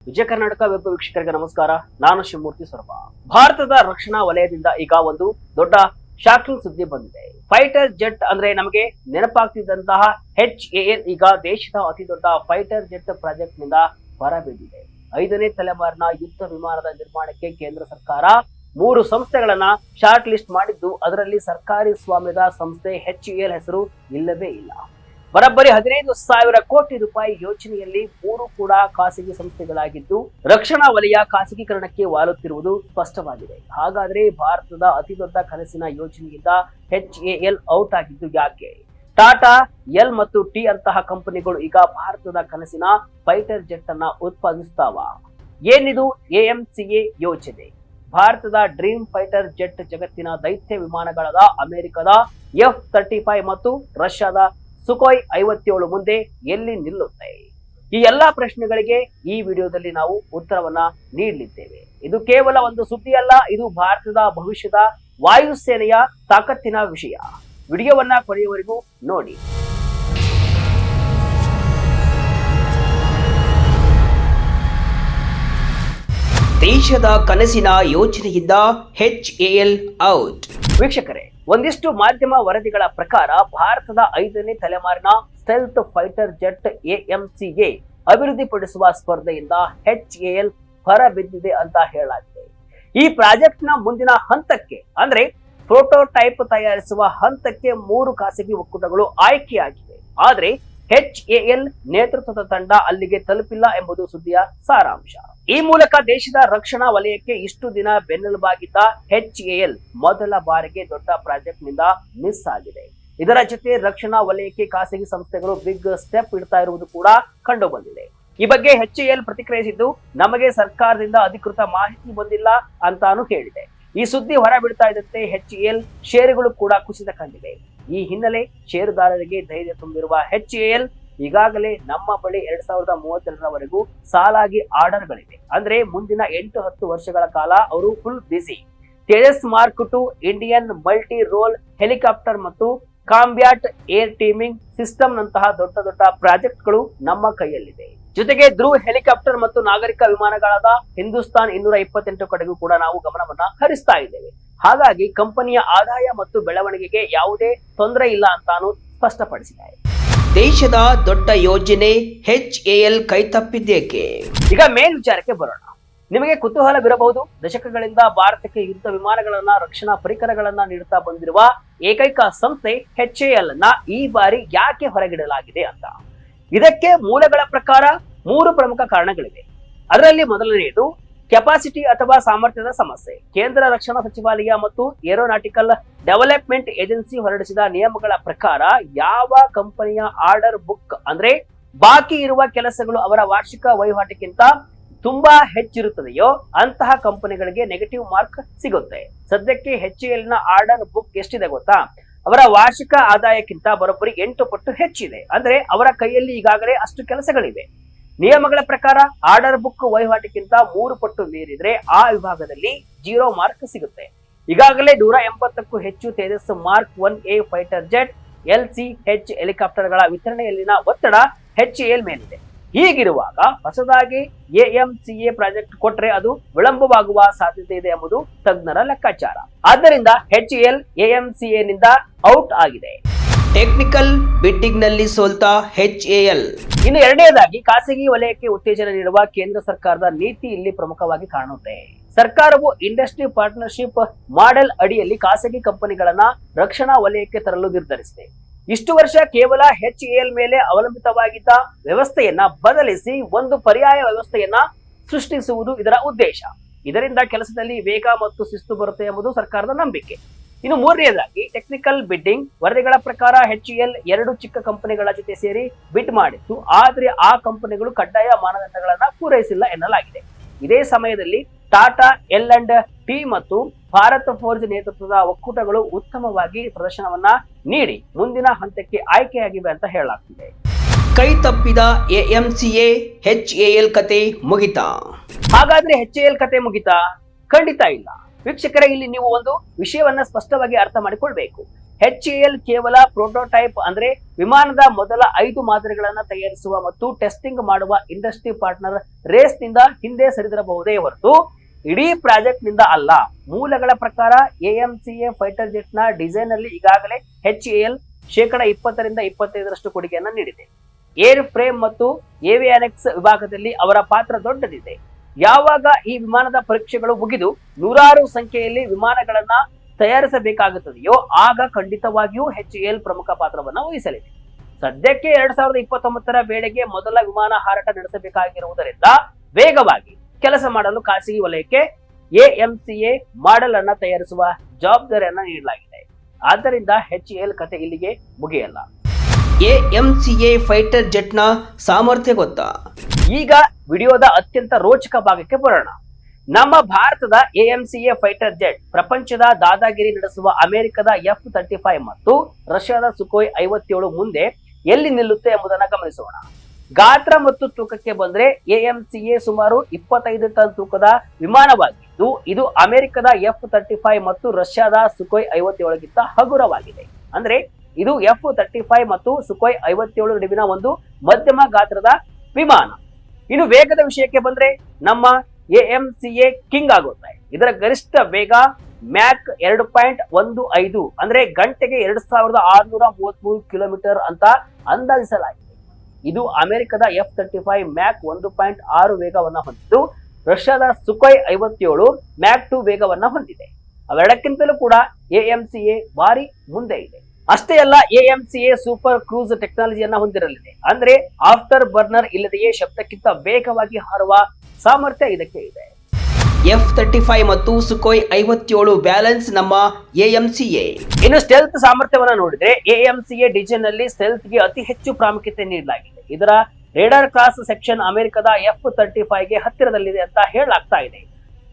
Vijaya Karnataka web ವೀಕ್ಷಕರಿಗೆ ನಮಸ್ಕಾರ. ನಾನು ಶಿವಮೂರ್ತಿ ಸ್ವರೂಪ. ಭಾರತದ ರಕ್ಷಣಾ ವಲಯದಿಂದ ಈಗ ಒಂದು ದೊಡ್ಡ ಶಾಕಿಂಗ್ ಸುದ್ದಿ ಬಂದಿದೆ. ಫೈಟರ್ ಜೆಟ್ ಅಂದ್ರೆ ನಮಗೆ ನೆನಪಾಗ್ತಿದ್ದಂತಹ HAL ಈಗ ದೇಶದ ಅತಿ ದೊಡ್ಡ ಫೈಟರ್ ಜೆಟ್ ಪ್ರಾಜೆಕ್ಟ್ ನಿಂದ ಹೊರಬಿದ್ದಿದೆ. 5ನೇ ತಲೆಮಾರಿನ ಯುದ್ಧ ವಿಮಾನದ ನಿರ್ಮಾಣಕ್ಕೆ ಕೇಂದ್ರ ಸರ್ಕಾರ 3 ಸಂಸ್ಥೆಗಳನ್ನ ಶಾರ್ಟ್ ಲಿಸ್ಟ್ ಮಾಡಿದ್ದು, ಅದರಲ್ಲಿ ಸರ್ಕಾರಿ ಸ್ವಾಮ್ಯದ ಸಂಸ್ಥೆ HAL ಹೆಸರು ಇಲ್ಲವೇ ಇಲ್ಲ. ಬರೋಬ್ಬರಿ 15,000 ಕೋಟಿ ರೂಪಾಯಿ ಯೋಜನೆಯಲ್ಲಿ 3 ಕೂಡ ಖಾಸಗಿ ಸಂಸ್ಥೆಗಳಾಗಿದ್ದು, ರಕ್ಷಣಾ ವಲಯ ಖಾಸಗೀಕರಣಕ್ಕೆ ವಾಲುತ್ತಿರುವುದು ಸ್ಪಷ್ಟವಾಗಿದೆ. ಹಾಗಾದ್ರೆ ಭಾರತದ ಅತಿ ದೊಡ್ಡ ಕನಸಿನ ಯೋಜನೆಯಿಂದ HAL ಔಟ್ ಆಗಿದ್ದು ಯಾಕೆ? ಟಾಟಾ, ಎಲ್ ಮತ್ತು ಟಿ ಅಂತಹ ಕಂಪನಿಗಳು ಈಗ ಭಾರತದ ಕನಸಿನ ಫೈಟರ್ ಜೆಟ್ ಅನ್ನ ಉತ್ಪಾದಿಸುತ್ತಾವ? ಏನಿದು AMCA ಯೋಜನೆ? ಭಾರತದ ಡ್ರೀಮ್ ಫೈಟರ್ ಜೆಟ್ ಜಗತ್ತಿನ ದೈತ್ಯ ವಿಮಾನಗಳಾದ ಅಮೆರಿಕದ F-35 ಮತ್ತು ರಷ್ಯಾದ ಸುಖೋಯ್ 57 ಮುಂದೆ ಎಲ್ಲಿ ನಿಲ್ಲುತ್ತೆ? ಈ ಎಲ್ಲಾ ಪ್ರಶ್ನೆಗಳಿಗೆ ಈ ವಿಡಿಯೋದಲ್ಲಿ ನಾವು ಉತ್ತರವನ್ನ ನೀಡಲಿದ್ದೇವೆ. ಇದು ಕೇವಲ ಒಂದು ಸುದ್ದಿ ಅಲ್ಲ, ಇದು ಭಾರತದ ಭವಿಷ್ಯದ ವಾಯುಸೇನೆಯ ತಾಕತ್ತಿನ ವಿಷಯ. ವಿಡಿಯೋವನ್ನ ಕೊನೆಯವರೆಗೂ ನೋಡಿ. ದೇಶದ ಕನಸಿನ ಯೋಜನೆಯಿಂದ HAL ಔಟ್. ವೀಕ್ಷಕರೇ, ಒಂದಿಷ್ಟು ಮಾಧ್ಯಮ ವರದಿಗಳ ಪ್ರಕಾರ ಭಾರತದ 5ನೇ ತಲೆಮಾರಿನ ಸ್ಟೆಲ್ತ್ ಫೈಟರ್ ಜೆಟ್ AMCA ಅಭಿವೃದ್ಧಿಪಡಿಸುವ ಸ್ಪರ್ಧೆಯಿಂದ HAL ಹೊರಬಿದ್ದಿದೆ ಅಂತ ಹೇಳಲಾಗಿದೆ. ಈ ಪ್ರಾಜೆಕ್ಟ್ ನ ಮುಂದಿನ ಹಂತಕ್ಕೆ ಅಂದ್ರೆ ಪ್ರೋಟೋಟೈಪ್ ತಯಾರಿಸುವ ಹಂತಕ್ಕೆ 3 ಖಾಸಗಿ ಒಕ್ಕೂಟಗಳು ಆಯ್ಕೆಯಾಗಿವೆ. ಆದ್ರೆ HAL ನೇತೃತ್ವದ ತಂಡ ಅಲ್ಲಿಗೆ ತಲುಪಿಲ್ಲ ಎಂಬುದು ಸುದ್ದಿಯ ಸಾರಾಂಶ. ಈ ಮೂಲಕ ದೇಶದ ರಕ್ಷಣಾ ವಲಯಕ್ಕೆ ಇಷ್ಟು ದಿನ ಬೆನ್ನೆಲುಬಾಗಿದ್ದ HAL ಮೊದಲ ಬಾರಿಗೆ ದೊಡ್ಡ ಪ್ರಾಜೆಕ್ಟ್ ನಿಂದ ಮಿಸ್ ಆಗಿದೆ. ಇದರ ಜೊತೆ ರಕ್ಷಣಾ ವಲಯಕ್ಕೆ ಖಾಸಗಿ ಸಂಸ್ಥೆಗಳು ಬಿಗ್ ಸ್ಟೆಪ್ ಇಡ್ತಾ ಇರುವುದು ಕೂಡ ಕಂಡು ಬಂದಿದೆ. ಈ ಬಗ್ಗೆ HAL ಪ್ರತಿಕ್ರಿಯಿಸಿದ್ದು, ನಮಗೆ ಸರ್ಕಾರದಿಂದ ಅಧಿಕೃತ ಮಾಹಿತಿ ಬಂದಿಲ್ಲ ಅಂತಾನು ಹೇಳಿದೆ. ಈ ಸುದ್ದಿ ಹೊರ ಬಿಡ್ತಾ ಇದ್ದಂತೆ HAL ಷೇರುಗಳು ಕೂಡ ಕುಸಿತ ಕಂಡಿವೆ. ಈ ಹಿನ್ನೆಲೆ ಷೇರುದಾರರಿಗೆ ಧೈರ್ಯ ತುಂಬಿರುವ HAL ಈಗಾಗಲೇ ನಮ್ಮ ಬಳಿ 2032ರವರೆಗೂ ಸಾಲಾಗಿ ಆರ್ಡರ್ಗಳಿವೆ. ಅಂದ್ರೆ ಮುಂದಿನ 8-10 ವರ್ಷಗಳ ಕಾಲ ಅವರು full busy. Tejas Mark 2 Indian multi role helicopter ಮತ್ತು ಕಾಂಬ್ಯಾಟ್ ಏರ್ ಟೀಮಿಂಗ್ ಸಿಸ್ಟಮ್ ನಂತಹ ದೊಡ್ಡ ದೊಡ್ಡ ಪ್ರಾಜೆಕ್ಟ್ಗಳು ನಮ್ಮ ಕೈಯಲ್ಲಿದೆ. ಜೊತೆಗೆ ಧ್ರುವ್ ಹೆಲಿಕಾಪ್ಟರ್ ಮತ್ತು ನಾಗರಿಕ ವಿಮಾನಗಳಾದ ಹಿಂದೂಸ್ತಾನ್ 228 ಕಡೆಗೂ ಕೂಡ ನಾವು ಗಮನವನ್ನ ಹರಿಸ್ತಾ ಇದ್ದೇವೆ. ಹಾಗಾಗಿ ಕಂಪನಿಯ ಆದಾಯ ಮತ್ತು ಬೆಳವಣಿಗೆಗೆ ಯಾವುದೇ ತೊಂದರೆ ಇಲ್ಲ ಅಂತಾನು ಸ್ಪಷ್ಟಪಡಿಸಿದ್ದಾರೆ. ದೇಶದ ದೊಡ್ಡ ಯೋಜನೆ HAL ಕೈತಪ್ಪಿದ್ದೇಕೆ? ಈಗ ಮೇನ್ ವಿಚಾರಕ್ಕೆ ಬರೋಣ. ನಿಮಗೆ ಕುತೂಹಲವಿರಬಹುದು, ದಶಕಗಳಿಂದ ಭಾರತಕ್ಕೆ ಯುದ್ಧ ವಿಮಾನಗಳನ್ನ, ರಕ್ಷಣಾ ಪರಿಕರಗಳನ್ನ ನೀಡುತ್ತಾ ಬಂದಿರುವ ಏಕೈಕ ಸಂಸ್ಥೆ HAL ಅನ್ನ ಈ ಬಾರಿ ಯಾಕೆ ಹೊರಗಿಡಲಾಗಿದೆ ಅಂತ. ಇದಕ್ಕೆ ಮೂಲಗಳ ಪ್ರಕಾರ 3 ಪ್ರಮುಖ ಕಾರಣಗಳಿವೆ. ಅದರಲ್ಲಿ ಮೊದಲನೆಯದು ಕೆಪಾಸಿಟಿ ಅಥವಾ ಸಾಮರ್ಥ್ಯದ ಸಮಸ್ಯೆ. ಕೇಂದ್ರ ರಕ್ಷಣಾ ಸಚಿವಾಲಯ ಮತ್ತು ಏರೋನಾಟಿಕಲ್ ಡೆವಲಪ್ಮೆಂಟ್ ಏಜೆನ್ಸಿ ಹೊರಡಿಸಿದ ನಿಯಮಗಳ ಪ್ರಕಾರ ಯಾವ ಕಂಪನಿಯ ಆರ್ಡರ್ ಬುಕ್ ಅಂದ್ರೆ ಬಾಕಿ ಇರುವ ಕೆಲಸಗಳು ಅವರ ವಾರ್ಷಿಕ ವಹಿವಾಟಿಗಿಂತ ತುಂಬಾ ಹೆಚ್ಚಿರುತ್ತದೆಯೋ ಅಂತಹ ಕಂಪನಿಗಳಿಗೆ ನೆಗೆಟಿವ್ ಮಾರ್ಕ್ ಸಿಗುತ್ತೆ. ಸದ್ಯಕ್ಕೆ HAL ನ ಆರ್ಡರ್ ಬುಕ್ ಎಷ್ಟಿದೆ ಗೊತ್ತಾ? ಅವರ ವಾರ್ಷಿಕ ಆದಾಯಕ್ಕಿಂತ ಬರೋಬ್ಬರಿ 8 ಪಟ್ಟು ಹೆಚ್ಚಿದೆ. ಅಂದ್ರೆ ಅವರ ಕೈಯಲ್ಲಿ ಈಗಾಗಲೇ ಅಷ್ಟು ಕೆಲಸಗಳಿವೆ. ನಿಯಮಗಳ ಪ್ರಕಾರ ಆರ್ಡರ್ ಬುಕ್ ವಹಿವಾಟಿಗಿಂತ 3 ಪಟ್ಟು ಮೀರಿದ್ರೆ ಆ ವಿಭಾಗದಲ್ಲಿ 0 ಮಾರ್ಕ್ ಸಿಗುತ್ತೆ. ಈಗಾಗಲೇ 180ಕ್ಕೂ ಹೆಚ್ಚು Tejas mark 1A fighter jet LCH ಹೆಲಿಕಾಪ್ಟರ್ಗಳ ವಿತರಣೆಯಲ್ಲಿನ ಒತ್ತಡ HAL ಮೇಲಿದೆ. ಹೀಗಿರುವಾಗ ಹೊಸದಾಗಿ AMCA ಪ್ರಾಜೆಕ್ಟ್ ಕೊಟ್ರೆ ಅದು ವಿಳಂಬವಾಗುವ ಸಾಧ್ಯತೆ ಇದೆ ಎಂಬುದು ತಜ್ಞರ ಲೆಕ್ಕಾಚಾರ. ಆದ್ದರಿಂದ HAL AMCA ನಿಂದ ಔಟ್ ಆಗಿದೆ. ಟೆಕ್ನಿಕಲ್ ಬಿಡ್ಡಿಂಗ್ ನಲ್ಲಿ ಸೋಲ್ತ HAL. ಇನ್ನು ಎರಡನೇದಾಗಿ ಖಾಸಗಿ ವಲಯಕ್ಕೆ ಉತ್ತೇಜನ ನೀಡುವ ಕೇಂದ್ರ ಸರ್ಕಾರದ ನೀತಿ ಇಲ್ಲಿ ಪ್ರಮುಖವಾಗಿ ಕಾಣುತ್ತೆ. ಸರ್ಕಾರವು ಇಂಡಸ್ಟ್ರಿ ಪಾರ್ಟ್ನರ್ಶಿಪ್ ಮಾಡೆಲ್ ಅಡಿಯಲ್ಲಿ ಖಾಸಗಿ ಕಂಪನಿಗಳನ್ನ ರಕ್ಷಣಾ ವಲಯಕ್ಕೆ ತರಲು ನಿರ್ಧರಿಸಿದೆ. ಇಷ್ಟು ವರ್ಷ ಕೇವಲ HAL ಮೇಲೆ ಅವಲಂಬಿತವಾಗಿದ್ದ ವ್ಯವಸ್ಥೆಯನ್ನ ಬದಲಿಸಿ ಒಂದು ಪರ್ಯಾಯ ವ್ಯವಸ್ಥೆಯನ್ನ ಸೃಷ್ಟಿಸುವುದು ಇದರ ಉದ್ದೇಶ. ಇದರಿಂದ ಕೆಲಸದಲ್ಲಿ ವೇಗ ಮತ್ತು ಶಿಸ್ತು ಬರುತ್ತೆ ಎಂಬುದು ಸರ್ಕಾರದ ನಂಬಿಕೆ. ಇನ್ನು ಮೂರನೆಯದಾಗಿ ಟೆಕ್ನಿಕಲ್ ಬಿಡ್ಡಿಂಗ್. ವರದಿಗಳ ಪ್ರಕಾರ HAL 2 ಚಿಕ್ಕ ಕಂಪನಿಗಳ ಜೊತೆ ಸೇರಿ ಬಿಡ್ ಮಾಡಿತ್ತು. ಆದ್ರೆ ಆ ಕಂಪನಿಗಳು ಕಡ್ಡಾಯ ಮಾನದಂಡಗಳನ್ನ ಪೂರೈಸಿಲ್ಲ ಎನ್ನಲಾಗಿದೆ. ಇದೇ ಸಮಯದಲ್ಲಿ ಟಾಟಾ, L&T ಮತ್ತು ಭಾರತ್ ಫೋರ್ಜ್ ನೇತೃತ್ವದ ಒಕ್ಕೂಟಗಳು ಉತ್ತಮವಾಗಿ ಪ್ರದರ್ಶನವನ್ನ ನೀಡಿ ಮುಂದಿನ ಹಂತಕ್ಕೆ ಆಯ್ಕೆಯಾಗಿವೆ ಅಂತ ಹೇಳಲಾಗ್ತಿದೆ. ಕೈ ತಪ್ಪಿದ AMCA HAL ಕತೆ ಮುಗಿತಾ? ಹಾಗಾದ್ರೆ HAL ಕತೆ ಮುಗಿತಾ? ಖಂಡಿತ ಇಲ್ಲ. ವೀಕ್ಷಕರೇ, ಇಲ್ಲಿ ನೀವು ಒಂದು ವಿಷಯವನ್ನ ಸ್ಪಷ್ಟವಾಗಿ ಅರ್ಥ ಮಾಡಿಕೊಳ್ಬೇಕು. HAL ಕೇವಲ ಪ್ರೋಟೋಟೈಪ್ ಅಂದ್ರೆ ವಿಮಾನದ ಮೊದಲ 5 ಮಾದರಿಗಳನ್ನ ತಯಾರಿಸುವ ಮತ್ತು ಟೆಸ್ಟಿಂಗ್ ಮಾಡುವ ಇಂಡಸ್ಟ್ರಿ ಪಾರ್ಟ್ನರ್ ರೇಸ್ ನಿಂದ ಹಿಂದೆ ಸರಿದಿರಬಹುದೇ ಹೊರತು ಇಡೀ ಪ್ರಾಜೆಕ್ಟ್ ನಿಂದ ಅಲ್ಲ. ಮೂಲಗಳ ಪ್ರಕಾರ AMCA ಫೈಟರ್ ಜೆಟ್ ನ ಡಿಸೈನ್ ಅಲ್ಲಿ ಈಗಾಗಲೇ HAL 20% 25% ಕೊಡುಗೆಯನ್ನ ನೀಡಿದೆ. ಏರ್ ಫ್ರೇಮ್ ಮತ್ತು ಏವಿಯಾನಿಕ್ಸ್ ವಿಭಾಗದಲ್ಲಿ ಅವರ ಪಾತ್ರ ದೊಡ್ಡದಿದೆ. ಯಾವಾಗ ಈ ವಿಮಾನದ ಪರೀಕ್ಷೆಗಳು ಮುಗಿದು ನೂರಾರು ಸಂಖ್ಯೆಯಲ್ಲಿ ವಿಮಾನಗಳನ್ನ ತಯಾರಿಸಬೇಕಾಗುತ್ತದೆಯೋ ಆಗ ಖಂಡಿತವಾಗಿಯೂ HAL ಪ್ರಮುಖ ಪಾತ್ರವನ್ನು ವಹಿಸಲಿದೆ. ಸದ್ಯಕ್ಕೆ 2029 ವೇಳೆಗೆ ಮೊದಲ ವಿಮಾನ ಹಾರಾಟ ನಡೆಸಬೇಕಾಗಿರುವುದರಿಂದ ವೇಗವಾಗಿ ಕೆಲಸ ಮಾಡಲು ಖಾಸಗಿ ವಲಯಕ್ಕೆ AMCA ಮಾಡೆಲ್ ಅನ್ನ ತಯಾರಿಸುವ ಜವಾಬ್ದಾರಿಯನ್ನ ನೀಡಲಾಗಿದೆ. ಆದ್ದರಿಂದ HAL ಕತೆ ಇಲ್ಲಿಗೆ ಮುಗಿಯಲ್ಲ. AMCA ಫೈಟರ್ ಜೆಟ್ ನ ಸಾಮರ್ಥ್ಯ ಗೊತ್ತಾ? ಈಗ ವಿಡಿಯೋದ ಅತ್ಯಂತ ರೋಚಕ ಭಾಗಕ್ಕೆ ಬರೋಣ. ನಮ್ಮ ಭಾರತದ AMCA ಫೈಟರ್ ಜೆಟ್ ಪ್ರಪಂಚದ ದಾದಾಗಿರಿ ನಡೆಸುವ ಅಮೆರಿಕದ F-35 ಮತ್ತು ರಷ್ಯಾದ ಸುಕೋಯ್ 57 ಮುಂದೆ ಎಲ್ಲಿ ನಿಲ್ಲುತ್ತೆ ಎಂಬುದನ್ನು ಗಮನಿಸೋಣ. ಗಾತ್ರ ಮತ್ತು ತೂಕಕ್ಕೆ ಬಂದ್ರೆ AMCA ಸುಮಾರು 25 ಟನ್ ತೂಕದ ವಿಮಾನವಾಗಿದ್ದು ಇದು ಅಮೆರಿಕದ F-35 ಮತ್ತು ರಷ್ಯಾದ ಸುಕೋಯ್ 57 ಗಿಂತ ಹಗುರವಾಗಿದೆ. ಅಂದ್ರೆ ಇದು F-35 ಮತ್ತು ಸುಕೋಯ್ 57 ನಡುವಿನ ಒಂದು ಮಧ್ಯಮ ಗಾತ್ರದ ವಿಮಾನ. ಇನ್ನು ವೇಗದ ವಿಷಯಕ್ಕೆ ಬಂದ್ರೆ ನಮ್ಮ AMCA ಕಿಂಗ್ ಆಗುತ್ತೆ. ಇದರ ಗರಿಷ್ಠ ವೇಗ ಮ್ಯಾಕ್ 2.15 ಅಂದ್ರೆ ಗಂಟೆಗೆ 2633 ಕಿಲೋಮೀಟರ್ ಅಂತ ಅಂದಾಜಿಸಲಾಗಿದೆ. ಇದು ಅಮೆರಿಕದ F-35 ಮ್ಯಾಕ್ 1.6 ವೇಗವನ್ನ ಹೊಂದಿದ್ದು ರಷ್ಯಾದ ಸುಕೋಯ್ 57 ಮ್ಯಾಕ್ 2 ವೇಗವನ್ನ ಹೊಂದಿದೆ. ಅವೆರಡಕ್ಕಿಂತಲೂ ಕೂಡ AMCA ಭಾರಿ ಮುಂದೆ ಇದೆ. ಅಷ್ಟೇ ಅಲ್ಲ, AMCA ಸೂಪರ್ ಕ್ರೂಸ್ ಟೆಕ್ನಾಲಜಿಯನ್ನ ಹೊಂದಿರಲಿದೆ. ಅಂದ್ರೆ ಆಫ್ಟರ್ ಬರ್ನರ್ ಇಲ್ಲದೆಯೇ ಶಬ್ದಕ್ಕಿಂತ ವೇಗವಾಗಿ ಹಾರುವ ಸಾಮರ್ಥ್ಯ ಇದಕ್ಕೆ ಇದೆ. F-35 ಮತ್ತು ಸುಕೋಯ್ 57 ಬ್ಯಾಲೆನ್ಸ್ ನಮ್ಮ AMCA. ಇನ್ನು ಸ್ಟೆಲ್ತ್ ಸಾಮರ್ಥ್ಯವನ್ನ ನೋಡಿದ್ರೆ AMCA ಡಿಸೈನ್ ನಲ್ಲಿ ಸ್ಟೆಲ್ತ್ ಗೆ ಅತಿ ಹೆಚ್ಚು ಪ್ರಾಮುಖ್ಯತೆ ನೀಡಲಾಗಿದೆ. ಇದರ ರೇಡಾರ್ ಕ್ರಾಸ್ ಸೆಕ್ಷನ್ ಅಮೆರಿಕದ F-35 ಗೆ ಹತ್ತಿರದಲ್ಲಿದೆ ಅಂತ ಹೇಳಲಾಗ್ತಾ ಇದೆ.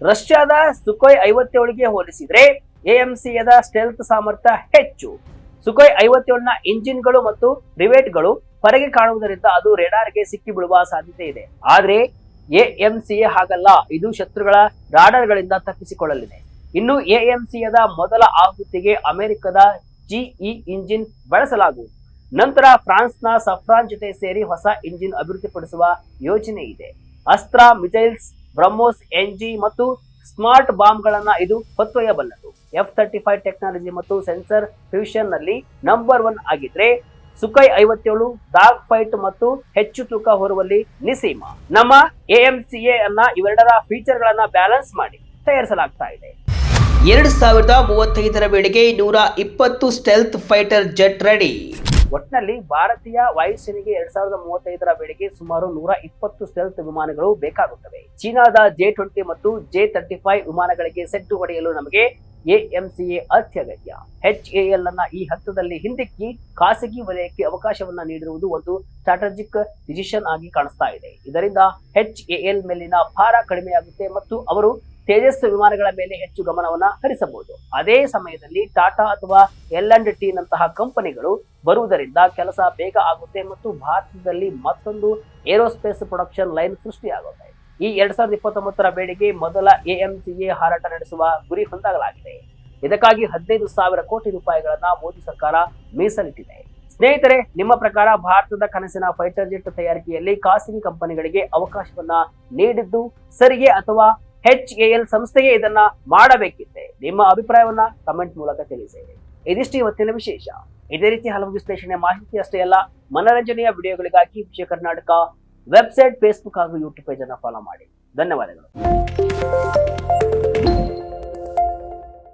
ರಷ್ಯಾದ ಸುಕೋಯ್ 57ಗೆ ಹೋಲಿಸಿದ್ರೆ AMCAದ ಸ್ಟೆಲ್ತ್ ಸಾಮರ್ಥ್ಯ ಹೆಚ್ಚು. ಸುಕೋಯ್ 57ನ ಇಂಜಿನ್ಗಳು ಮತ್ತು ರಿವೇಟ್ಗಳು ಹೊರಗೆ ಕಾಣುವುದರಿಂದ ಅದು ರೇಡಾರ್ಗೆ ಸಿಕ್ಕಿ ಬೀಳುವ ಸಾಧ್ಯತೆ ಇದೆ. ಆದ್ರೆ AMCA ಹಾಗಲ್ಲ, ಇದು ಶತ್ರುಗಳ ರಾಡಾರ್ಗಳಿಂದ ತಪ್ಪಿಸಿಕೊಳ್ಳಲಿದೆ. ಇನ್ನು AMCAದ ಮೊದಲ ಆವೃತ್ತಿಗೆ ಅಮೆರಿಕದ GE ಇಂಜಿನ್ ಬಳಸಲಾಗುವುದು. ನಂತರ ಫ್ರಾನ್ಸ್ನ ಸಫ್ರಾನ್ ಜೊತೆ ಸೇರಿ ಹೊಸ ಇಂಜಿನ್ ಅಭಿವೃದ್ಧಿಪಡಿಸುವ ಯೋಜನೆ ಇದೆ. ಅಸ್ತ್ರ ಮಿಸೈಲ್ಸ್, ಬ್ರಹ್ಮೋಸ್ NG ಮತ್ತು ಸ್ಮಾರ್ಟ್ ಬಾಂಬ್ಗಳನ್ನ ಇದು ಹೊತ್ತೊಯ್ಯಬಲ್ಲದು. F-35 ಟೆಕ್ನಾಲಜಿ ಮತ್ತು ಸೆನ್ಸರ್ ಫ್ಯೂಷನ್ ನಲ್ಲಿ ನಂಬರ್ 1 ಆಗಿದ್ರೆ ಸುಕೋಯ್ 57 ಡಾಗ್ ಫೈಟ್ ಮತ್ತು ಹೆಚ್ಚು ತೂಕ ಹೊರುವಲ್ಲಿ ನಿಸೀಮ. ನಮ್ಮ AMCA ಅನ್ನ ಇವೆರಡರ ಫೀಚರ್ ಗಳನ್ನ ಬ್ಯಾಲೆನ್ಸ್ ಮಾಡಿ ತಯಾರಿಸಲಾಗ್ತಾ ಇದೆ. 2035 ವೇಳೆಗೆ 120 ಸ್ಟೆಲ್ತ್ ಫೈಟರ್ ಜೆಟ್ ರೆಡಿ. ಒಟ್ಟಿನಲ್ಲಿ ಭಾರತೀಯ ವಾಯುಸೇನೆಗೆ 2035 ವೇಳೆಗೆ ಸುಮಾರು 120 ಸ್ಟೆಲ್ತ್ ವಿಮಾನಗಳು ಬೇಕಾಗುತ್ತವೆ. ಚೀನಾದ J-20 ಮತ್ತು J-35 ವಿಮಾನಗಳಿಗೆ ಸೆಡ್ಡು ಹೊಡೆಯಲು ನಮಗೆ AMCA ಅತ್ಯಗತ್ಯ. HAL ಅನ್ನ ಈ ಹಂತದಲ್ಲಿ ಹಿಂದಿಕ್ಕಿ ಖಾಸಗಿ ವಲಯಕ್ಕೆ ಅವಕಾಶವನ್ನ ನೀಡಿರುವುದು ಒಂದು ಸ್ಟ್ರಾಟಜಿಕ್ ಡಿಸಿಷನ್ ಆಗಿ ಕಾಣಿಸ್ತಾ ಇದೆ. ಇದರಿಂದ HAL ಮೇಲಿನ ಭಾರ ಕಡಿಮೆಯಾಗುತ್ತೆ ಮತ್ತು ಅವರು ತೇಜಸ್ ವಿಮಾನಗಳ ಮೇಲೆ ಹೆಚ್ಚು ಗಮನವನ್ನ ಹರಿಸಬಹುದು. ಅದೇ ಸಮಯದಲ್ಲಿ ಟಾಟಾ ಅಥವಾ L&T ನಂತಹ ಕಂಪನಿಗಳು ಬರುವುದರಿಂದ ಕೆಲಸ ಬೇಗ ಆಗುತ್ತೆ ಮತ್ತು ಭಾರತದಲ್ಲಿ ಮತ್ತೊಂದು ಏರೋಸ್ಪೇಸ್ ಪ್ರೊಡಕ್ಷನ್ ಲೈನ್ ಸೃಷ್ಟಿಯಾಗುತ್ತೆ. ಈ 2029 ವೇಳೆಗೆ ಮೊದಲ AMCA ಹಾರಾಟ ನಡೆಸುವ ಗುರಿ ಹೊಂದಲಾಗಿದೆ. ಇದಕ್ಕಾಗಿ 15,000 ಕೋಟಿ ರೂಪಾಯಿಗಳನ್ನ ಮೋದಿ ಸರ್ಕಾರ ಮೀಸಲಿಟ್ಟಿದೆ. ಸ್ನೇಹಿತರೆ, ನಿಮ್ಮ ಪ್ರಕಾರ ಭಾರತದ ಕನಸಿನ ಫೈಟರ್ ಜೆಟ್ ತಯಾರಿಕೆಯಲ್ಲಿ ಖಾಸಗಿ ಕಂಪನಿಗಳಿಗೆ ಅವಕಾಶವನ್ನ ನೀಡಿದ್ದು ಸರಿಯೇ ಅಥವಾ HAL ಸಂಸ್ಥೆಗೆ ಇದನ್ನ ಮಾಡಬೇಕಿತ್ತೆ? ನಿಮ್ಮ ಅಭಿಪ್ರಾಯವನ್ನ ಕಮೆಂಟ್ ಮೂಲಕ ತಿಳಿಸಿ. ಇದಿಷ್ಟು ಇವತ್ತಿನ ವಿಶೇಷ. ಇದೇ ರೀತಿ ಹಲವು ವಿಶ್ಲೇಷಣೆ ಮಾಹಿತಿ ಅಷ್ಟೇ ಅಲ್ಲ, ಮನರಂಜನೆಯ ವಿಡಿಯೋಗಳಿಗಾಗಿ ವಿಜಯ ಕರ್ನಾಟಕ ವೆಬ್ಸೈಟ್, ಫೇಸ್ಬುಕ್ ಹಾಗೂ ಯೂಟ್ಯೂಬ್ ಪೇಜ್ ಅನ್ನು ಫಾಲೋ ಮಾಡಿ. ಧನ್ಯವಾದಗಳು.